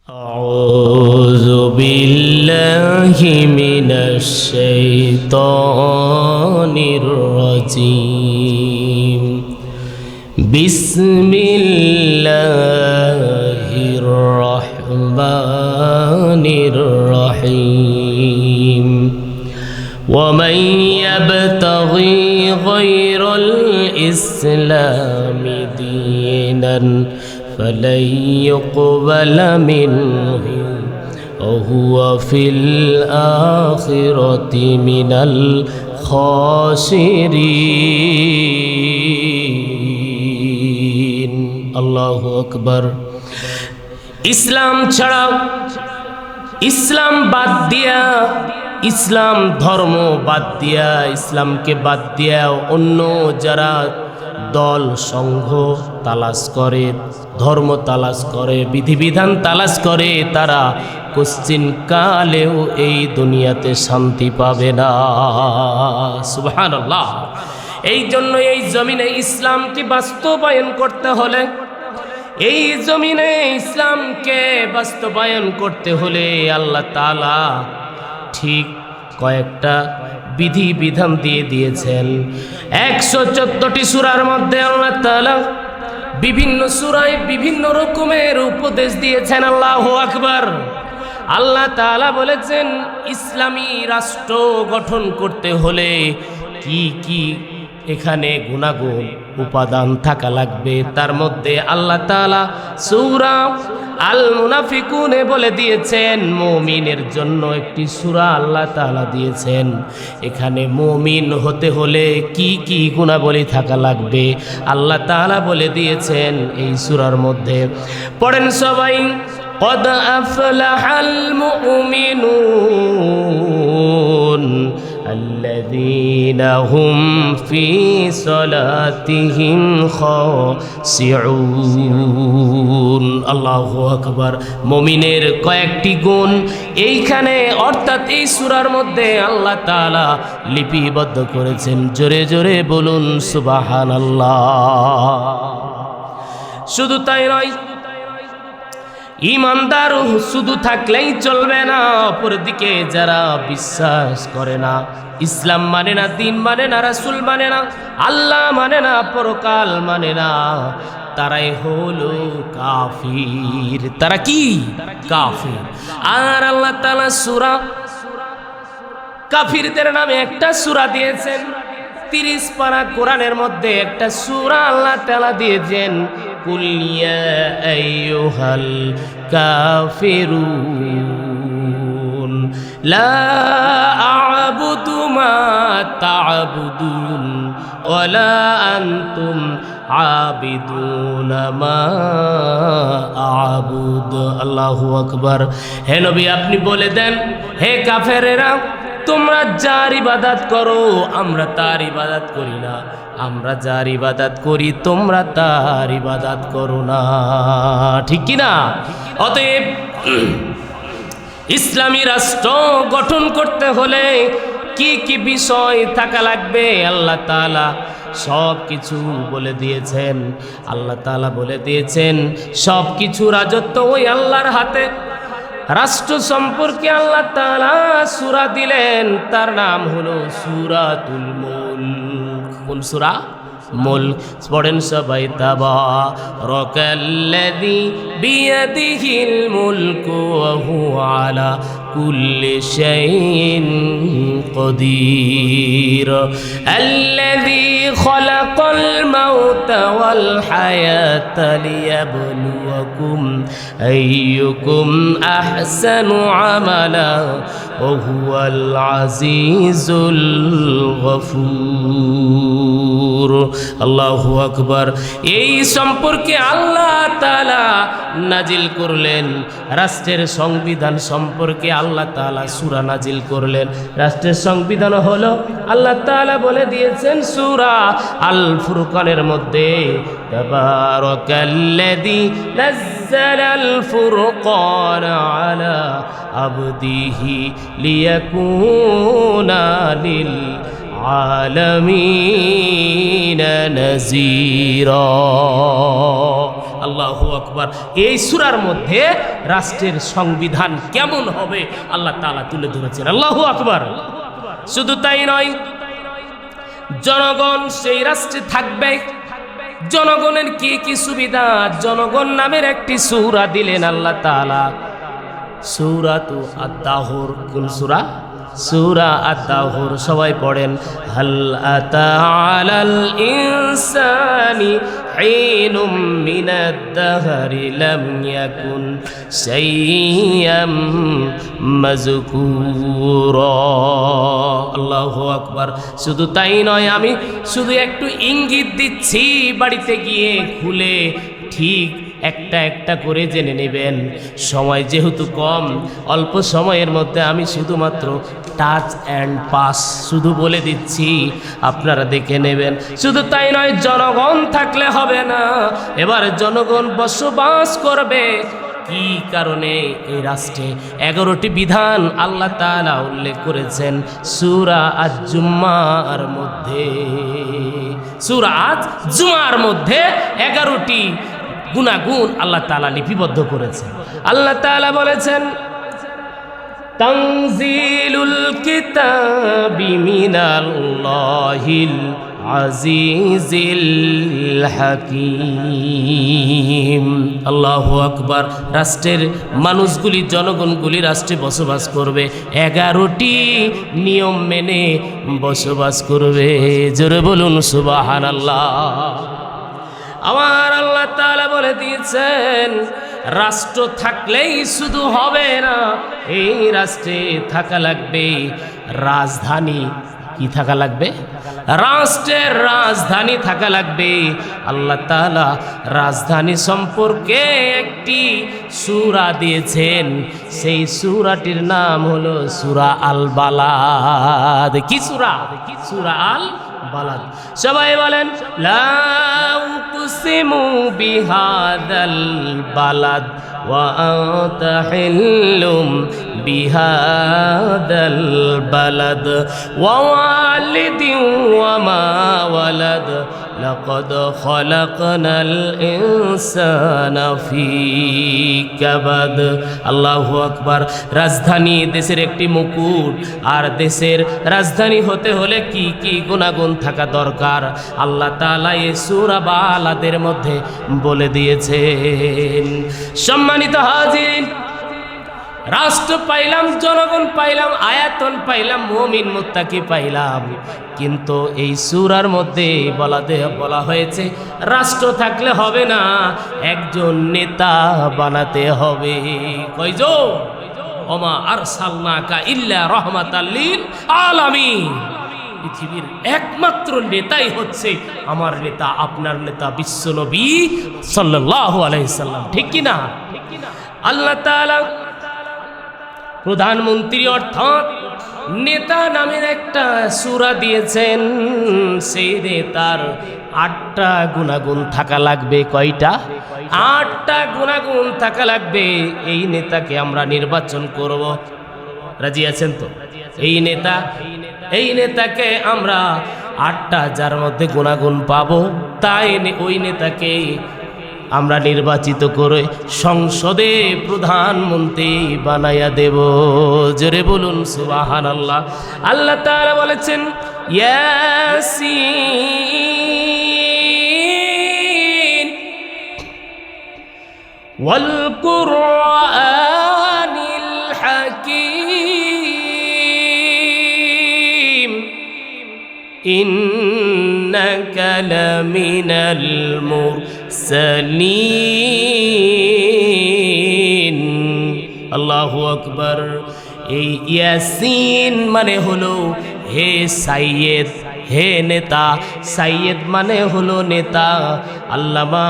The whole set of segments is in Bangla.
أعوذ بالله من الشيطان الرجيم بسم الله الرحمن الرحيم ومن يبتغي غير الإسلام دينا فلن يقبل منه وهو في الآخرة من الخاسرين الله أكبر ইসলাম ছাড়া ইসলাম বাদ দিয়া ইসলাম ধর্ম বাদ দিয়া ইসলামকে বাদ দিয়া অন্য যারা দল সংঘ তালাশ করে ধর্ম তালাশ করে বিধিবিধান তালাশ করে তারা কোশ্চিন কালেও এই দুনিয়াতে শান্তি পাবে না সুবহানাল্লাহ। এই জন্য এই জমিনে ইসলামকে বাস্তবায়ন করতে হলে এই জমিনে ইসলামকে বাস্তবায়ন করতে হলে আল্লাহ তাআলা ঠিক কয়েকটা বিধি বিধান দিয়ে দিয়েছেন। 114টি সূরার মধ্যে আল্লাহ তাআলা বিভিন্ন সূরায় বিভিন্ন রকমের উপদেশ দিয়েছেন। আল্লাহু আকবার। আল্লাহ তাআলা বলেছেন ইসলামী রাষ্ট্র গঠন করতে হলে কি কি এখানে গুণাগুণ উপাদান থাকা লাগবে। তার মধ্যে আল্লাহ তাআলা সূরা আল মুনাফিকুনে বলে দিয়েছেন মুমিনের জন্য একটি সূরা আল্লাহ তাআলা দিয়েছেন। এখানে মুমিন হতে হলে কি কি গুণাবলী থাকা লাগবে আল্লাহ তাআলা বলে দিয়েছেন এই সূরার মধ্যে। পড়েন সবাই। قد أفلح المؤمنون الذين هم في صلاتهم خاشعون الله أكبر। মুমিনের কয়েকটি গুণ এইখানে অর্থাৎ এই সূরার মধ্যে আল্লাহ তাআলা লিপিবদ্ধ করেছেন। জোরে জোরে বলুন সুবহানাল্লাহ। শুধু তাই নয়, ইমানদার শুধু থাকলেই চলবে না, অপরদিকে যারা বিশ্বাস করে না, ইসলাম মানে না, দিন মানে না, রাসূল মানে না, আল্লাহ মানে না, পরকাল মানে না, তারাই হলো কাফির। তারা কি? কাফির। আর আল্লাহ তাআলা সূরা কাফিরদের নামে একটা সূরা দিয়েছেন। 30 পারা কোরআনের মধ্যে একটা সূরা আল্লাহ তাআলা দিয়েছেন। কুল ইয়া আইয়ুহাল কাফিরুন লা আ'বুদু মা তা'বুদুন ওয়ালা আনতুম আবিদুনা মা আ'বুদ। আল্লাহু আকবার। হে নবী আপনি বলে দেন, হে কাফেরেরা তোমরা যার ইবাদত করো আমরা তার ইবাদত করি না, আমরা যার ইবাদত করি তোমরা তার ইবাদত করো না। ঠিক কি না? অতএব ইসলামী রাষ্ট্র গঠন করতে হলে কি কি বিষয় থাকা লাগবে আল্লাহ তাআলা সব কিছু বলে দিয়েছেন। আল্লাহ তাআলা বলে দিয়েছেন সব কিছু রাজত্ব ওই আল্লাহর হাতে। রাষ্ট্র সম্পর্কে আল্লাহ তাআলা সূরা দিলেন, তার নাম হলো সূরাতুল মুলক। কোন সূরা? মুলক। পড়েন সবাই। তাবারাকাল্লাযী বিয়াদিহিল মুলকু ওয়া হুয়া আলা কুল্লি শাইইন কাদির আল্লাযী খালাকাল মাউতা ওয়াল হায়াতা লিয়াবলুয়াকুম আইয়ুকুম আহসানু আমালা ওয়া হুয়াল আজিজুল গফুর। আল্লাহু আকবার। এই সম্পর্কে আল্লাহ তাআলা নাজিল করলেন। রাষ্ট্রের সংবিধান সম্পর্কে আল্লাহ তাআলা সূরা নাজিল করলেন। রাষ্ট্রের সংবিধান হলো আল্লাহ তাআলা বলে দিয়েছেন সূরা আল ফুরকানের মধ্যে তাবারাকাল্লাযী নাযালাল ফুরকানা আলা আবদিহি লিয়াকুনা লিল আলামিন নাযীরা। আল্লাহু আকবার। এই সূরার মধ্যে রাষ্ট্রের সংবিধান কেমন হবে আল্লাহ তাআলা তুলে ধরেছেন। আল্লাহু আকবার। শুধু তাই নয়, জনগণ সেই রাষ্ট্রে থাকবে, জনগণের কি কি সুবিধা, জনগণ নামের একটি সূরা দিলেন আল্লাহ তাআলা। সূরাতু আদ-দাহর। কোন সূরা? সূরা আদ-দাহর। সবাই পড়েন। হাল আতা আলাল ইনসানি হিনুম মিনাদ দাহরি লাম ইয়াকুন শাইয়াম মাযকুরা। আল্লাহু আকবার। শুধু তাই নয়, আমি শুধু একটু ইঙ্গিত দিচ্ছি, বাড়িতে গিয়ে খুলে ঠিক একটা একটা করে জেনে নেবেন। সময় যেহেতু কম, অল্প সময়ের মধ্যে আমি শুধুমাত্র টাচ অ্যান্ড পাস শুধু বলে দিচ্ছি, আপনারা দেখে নেবেন। শুধু তাই নয়, জনগণ থাকলে হবে না, এবার জনগণ বসবাস করবে। কি কারণে? এই রাষ্ট্রে 11টি বিধান আল্লাহ তাআলা উল্লেখ করেছেন সূরা আজ-জুমার মধ্যে। সূরা আজ-জুমার মধ্যে 11টি গুণাগুণ আল্লাহ তাআলা লিপিবদ্ধ করেছেন। আল্লাহ তাআলা বলেছেন, তানজিলুল কিতাবি মিনাল্লাহিল আজিজিল হাকীম। আল্লাহু আকবার। রাষ্ট্রের মানুষগুলি, জনগণগুলি রাষ্ট্রে বসবাস করবে, 11টি নিয়ম মেনে বসবাস করবে। জোরে বলুন সুবহানাল্লাহ। আমার আল্লাহ তাআলা বলে দিয়েছেন, রাষ্ট্র থাকলেই শুধু হবে না, এই রাষ্ট্রে থাকা লাগবে রাজধানী। কি থাকা লাগবে? রাষ্ট্রের রাজধানী থাকা লাগবে। আল্লাহ তাআলা রাজধানী সম্পর্কে একটি সূরা দিয়েছেন, সেই সূরাটির নাম হলো সূরা আল বালাদ। কি সূরা? সূরা আল বালাদ। সবাই বলেন, লা উকসিমু বিহাদাল বালাদ ওয়া আনতা হিল্লুম বিহাদাল বালাদ ওয়া ওয়ালিদিন ওয়া মা ওয়ালাদ লাকাদ খালাকনাল ইনসানা ফি কাবাদ। আল্লাহু আকবার। রাজধানী দেশের একটি মুকুট, আর দেশের রাজধানী হতে হলে কি কি গুণাগুণ থাকা দরকার আল্লাহ তাআলা এই সূরা বালাদের মধ্যে বলে দিয়েছেন। সম্মানিত হাজিরিন, রাষ্ট্র পাইলাম, জনগণ পাইলাম, আয়াতন পাইলাম, মুমিন মুত্তাকি পাইলাম, কিন্তু এই সূরার মধ্যে বলা হয়েছে রাষ্ট্র থাকলে হবে না, একজন নেতা বানাতে হবে। কয়জন? ওমা আরসালনাকা ইল্লা রাহমাতাল লিল আলামিন। পৃথিবীর একমাত্র নেতাই হচ্ছে আমার নেতা, আপনার নেতা বিশ্বনবী সাল্লাল্লাহু আলাইহি সাল্লাম। ঠিক কি না? আল্লাহ তাআলা প্রধানমন্ত্রী অর্থাৎ নেতা নামের একটা সূরা দিয়েছেন। সেই নেতার 8টা গুণাগুণ থাকা লাগবে। কয়টা? 8টা গুণাগুণ থাকা লাগবে। এই নেতাকে আমরা নির্বাচন করব। রাজি আছেন তো? এই নেতাকে আমরা 8টা যার মধ্যে গুণাগুণ পাবো, তাই ওই নেতাকে আমরা নির্বাচিত করে সংসদে প্রধানমন্ত্রী বানায়া দেব। জোরে বলুন সুবহানাল্লাহ। আল্লাহ তাআলা বলেছেন, ইয়াসিন ওয়াল কুরআনিল হাকীম ইন্নাকা লামিনাল মুরসালিন। আল্লাহু আকবার। এই ইয়াসিন মানে হলো হে সাইয়েদ, হে নেতা। সাইয়েদ মানে হলো নেতা। আল্লামা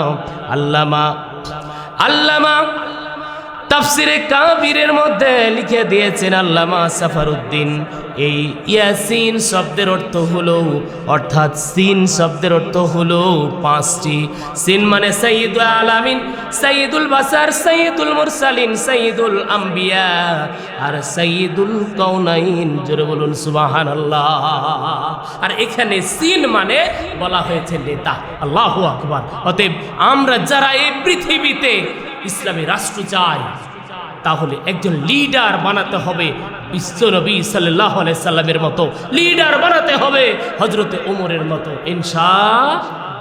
তাফসিরে কাবিরের মধ্যে লিখে দিয়েছেন আল্লামা সাফারউদ্দিন, এই ইয়াসিন শব্দের অর্থ হলো, অর্থাৎ সিন শব্দের অর্থ হলো পাঁচটি। সিন মানে সাইয়্যিদুল আলামিন, সাইয়্যিদুল বাশার, সাইয়্যিদুল মুরসালিন, সাইয়্যিদুল আম্বিয়া আর সাইয়্যিদুল কাউনাইন। জোরে বলুন সুবহানাল্লাহ। আর এখানে সিন মানে বলা হয়েছে নেতা। আল্লাহু আকবার। অতএব আমরা যারা এই পৃথিবীতে ইসলামী রাষ্ট্র চাই, তাহলে একজন লিডার বানাতে হবে বিশ্বনবী সাল্লাল্লাহু আলাইহি সাল্লামের মতো, লিডার বানাতে হবে হযরতে ওমরের মতো ইনশাআল্লাহ।